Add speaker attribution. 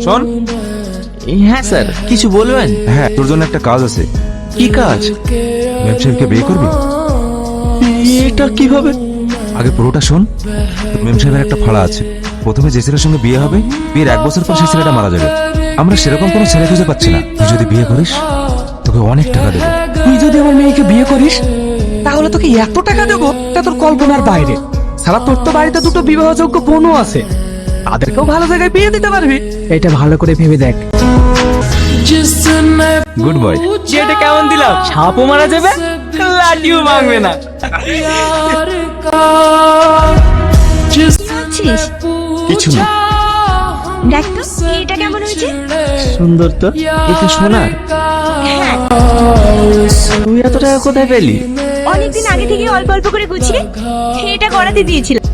Speaker 1: শোন।
Speaker 2: হ্যাঁ স্যার, কিছু বলবেন?
Speaker 1: হ্যাঁ, তোর জন্য একটা কাজ আছে।
Speaker 2: কি কাজ?
Speaker 1: মেম সাহেবকে বিয়ে করবি?
Speaker 2: এটা কিভাবে?
Speaker 1: আগে পুরোটা শোন। মেম সাহেবের একটা ফাড়া আছে। প্রথমে যে ছেলের সঙ্গে বিয়ে হবে, বিয়ের 1 বছর পর সেই ছেলেটা মারা যাবে। আমরা সেরকম কোনো ছেলে খুঁজে পাচ্ছি না। তুই যদি বিয়ে করিস, তোকে অনেক টাকা দেবো।
Speaker 3: তুই যদি আমার মেয়েকে বিয়ে করিস তাহলে তোকে এত টাকা দেবো তা তোর কল্পনার বাইরে। সারা তোর তো বাড়িতে দুটো বিবাহযোগ্য বোনও আছে, তাদেরকেও ভালো জায়গায় বিয়ে দিতে পারবি। এটা ভালো করে ভেবে দেখ।
Speaker 1: Good boy.
Speaker 3: যেটা কেমন দিলাম? সাপও মারা যাবে, লাঠিও ভাঙবে না।
Speaker 4: ভাবছিস?
Speaker 1: কিছু না।
Speaker 4: দেখ তো এটা কেমন হয়েছে?
Speaker 2: সুন্দর তো। এটা সোনার?
Speaker 4: হ্যাঁ,
Speaker 2: তুই এত টাকা কোথায় পেলি?
Speaker 4: অনেকদিন আগে থেকে অল্প অল্প করে গুছিয়ে এটা করাতে দিয়েছিলাম।